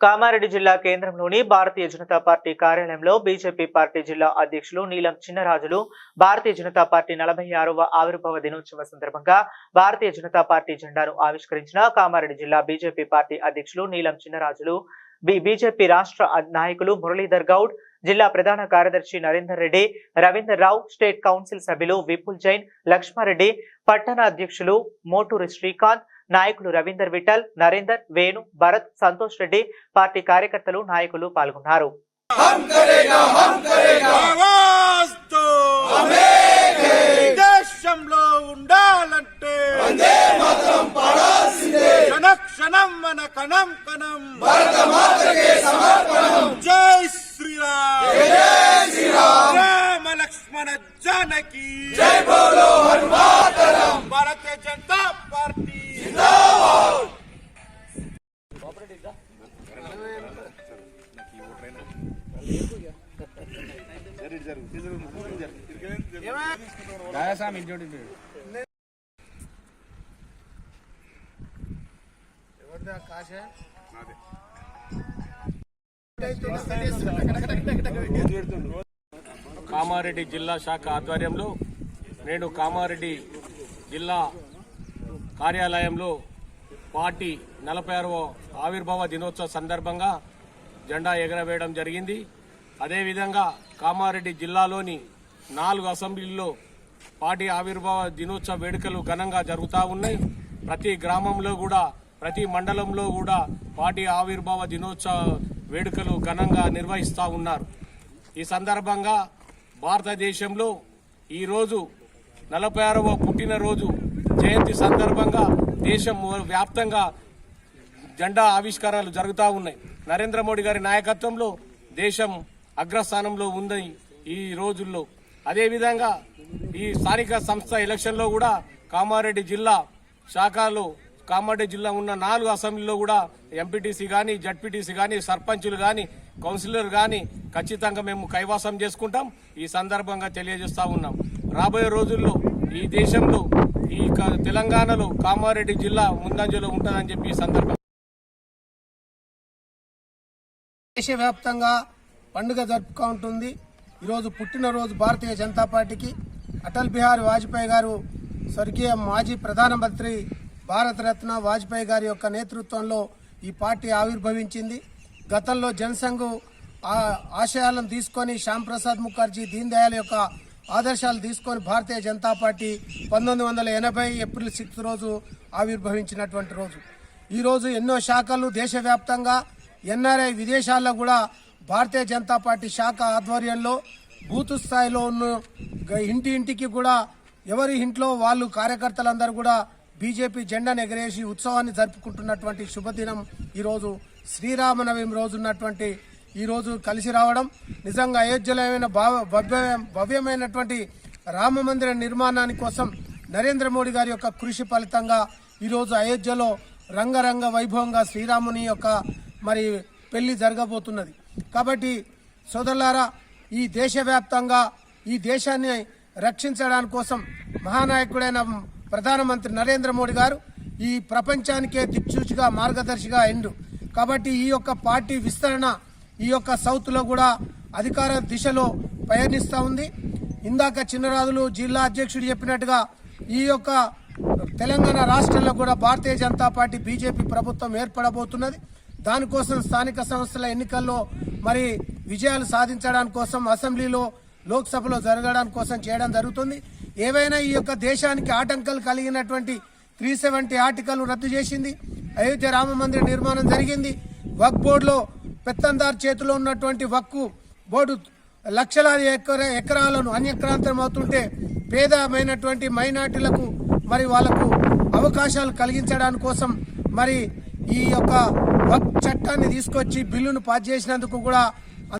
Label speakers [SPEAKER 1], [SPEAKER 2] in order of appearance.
[SPEAKER 1] కామారెడ్డి జిల్లా కేంద్రంలోని భారతీయ జనతా పార్టీ కార్యాలయంలో బీజేపీ పార్టీ జిల్లా అధ్యక్షులు నీలం చిన్నరాజులు భారతీయ జనతా పార్టీ 46వ ఆవిర్భావ దినోత్సవ సందర్భంగా భారతీయ జనతా పార్టీ జెండాను ఆవిష్కరించిన కామారెడ్డి జిల్లా బీజేపీ పార్టీ అధ్యక్షులు నీలం చిన్నరాజులు బీజేపీ రాష్ట్ర నాయకులు మురళీధర్ గౌడ్, జిల్లా ప్రధాన కార్యదర్శి నరేందర్ రెడ్డి, రవీందర్ రావు, స్టేట్ కౌన్సిల్ సభ్యులు విపుల్ జైన్, లక్ష్మారెడ్డి, పట్టణ అధ్యక్షులు మోటూరి శ్రీకాంత్, నాయకులు రవీందర్ విఠల్, నరేందర్, వేణు, భరత్, సంతోష్ రెడ్డి, పార్టీ కార్యకర్తలు, నాయకులు పాల్గొన్నారు.
[SPEAKER 2] జై శ్రీరామ్, రామ లక్ష్మణ జానకి, జై బోలో హనుమాతరం, భారతీయ జనతా పార్టీ జిందాబాద్.
[SPEAKER 3] కామారెడ్డి జిల్లా శాఖ ఆధ్వర్యంలో నేడు కామారెడ్డి జిల్లా కార్యాలయంలో పార్టీ 46వ ఆవిర్భావ దినోత్సవ సందర్భంగా జెండా ఎగరవేయడం జరిగింది. అదేవిధంగా కామారెడ్డి జిల్లాలోని 4 అసెంబ్లీల్లో పార్టీ ఆవిర్భావ దినోత్సవ వేడుకలు ఘనంగా జరుగుతూ ఉన్నాయి. ప్రతి గ్రామంలో కూడా, ప్రతి మండలంలో కూడా పార్టీ ఆవిర్భావ దినోత్సవ వేడుకలు ఘనంగా నిర్వహిస్తూ ఉన్నారు. ఈ సందర్భంగా భారతదేశంలో ఈరోజు 46వ పుట్టినరోజు జయంతి సందర్భంగా దేశం వ్యాప్తంగా జెండా ఆవిష్కరణలు జరుగుతూ ఉన్నాయి. నరేంద్ర మోడీ గారి నాయకత్వంలో దేశం అగ్రస్థానంలో ఉంది ఈ రోజుల్లో. అదేవిధంగా ఈ స్థానిక సంస్థ ఎలక్షన్లో కూడా కామారెడ్డి జిల్లా శాఖలో కామారెడ్డి జిల్లా ఉన్న 4 అసెంబ్లీలో కూడా ఎంపీటీసీ కానీ, జడ్పీటీసీ కానీ, సర్పంచులు కానీ, కౌన్సిలర్ కానీ ఖచ్చితంగా మేము కైవాసం చేసుకుంటాం. ఈ సందర్భంగా తెలియజేస్తా ఉన్నాం. రాబోయే రోజుల్లో ఈ దేశంలో, ఈ తెలంగాణలో కామారెడ్డి జిల్లా ముందంజలో ఉంటుందని చెప్పి ఈ సందర్భంగా
[SPEAKER 4] దేశవ్యాప్తంగా పండుగ జరుపుకుంటుంది. ఈరోజు పుట్టినరోజు భారతీయ జనతా పార్టీకి అటల్ బిహారీ వాజ్పేయి గారు, స్వర్గీయ మాజీ ప్రధానమంత్రి భారతరత్న వాజ్పేయి గారి యొక్క నేతృత్వంలో ఈ పార్టీ ఆవిర్భవించింది. గతంలో జనసంఘ్ ఆశయాలను తీసుకొని శ్యాంప్రసాద్ ముఖర్జీ, దీన్ దయాళ్ యొక్క ఆదర్శాలు తీసుకొని భారతీయ జనతా పార్టీ 1980 ఏప్రిల్ 6 రోజు ఆవిర్భవించినటువంటి రోజు. ఈరోజు ఎన్నో శాఖలు దేశవ్యాప్తంగా, ఎన్ఆర్ఐ విదేశాల్లో కూడా భారతీయ జనతా పార్టీ శాఖ ఆధ్వర్యంలో బూత్ స్థాయిలో ఉన్న ఇంటింటికి కూడా ఎవరి ఇంట్లో వాళ్ళు కార్యకర్తలందరూ కూడా బీజేపీ జెండాను ఎగరేసి ఉత్సవాన్ని జరుపుకుంటున్నటువంటి శుభదినం ఈరోజు. శ్రీరామనవమి రోజు ఉన్నటువంటి ఈ రోజు కలిసి రావడం నిజంగా అయోధ్యమైన భవ్యమైనటువంటి రామ మందిర నిర్మాణాని కోసం నరేంద్ర మోడీ గారి యొక్క కృషి ఫలితంగా ఈరోజు అయోధ్యలో రంగరంగ వైభవంగా శ్రీరాముని యొక్క మరి పెళ్లి జరగబోతున్నది. కాబట్టి సోదరులారా, ఈ దేశవ్యాప్తంగా ఈ దేశాన్ని రక్షించడానికి కోసం మహానాయకుడైన ప్రధానమంత్రి నరేంద్ర మోడీ గారు ఈ ప్రపంచానికే దిక్సూచిగా, మార్గదర్శిగా అయిండు. కాబట్టి ఈ యొక్క పార్టీ విస్తరణ ఈ యొక్క సౌత్ లో కూడా అధికార దిశలో పయనిస్తూ ఉంది. ఇందాక చిన్నరాజులు జిల్లా అధ్యక్షుడు చెప్పినట్టుగా ఈ యొక్క తెలంగాణ రాష్ట్రంలో కూడా భారతీయ జనతా పార్టీ బీజేపీ ప్రభుత్వం ఏర్పడబోతున్నది. దానికోసం స్థానిక సంస్థల ఎన్నికల్లో మరి విజయాలు సాధించడానికి కోసం, అసెంబ్లీలో, లోక్సభలో జరగడానికి కోసం చేయడం జరుగుతుంది. ఏవైనా ఈ యొక్క దేశానికి ఆటంకాలు కలిగినటువంటి 370 ఆర్టికల్ రద్దు చేసింది. అయోధ్య రామ మందిర నిర్మాణం జరిగింది. వక్ బోర్డులో పెత్తందార్ చేతిలో ఉన్నటువంటి వక్కు బోర్డు లక్షలాది ఎకరాలను అన్యక్రాంతం అవుతుంటే పేదమైనటువంటి మైనార్టీలకు మరి వాళ్లకు అవకాశాలు కలిగించడానికి కోసం మరి ఈ యొక్క వక్ చట్టాన్ని తీసుకొచ్చి బిల్లును పాస్ చేసినందుకు కూడా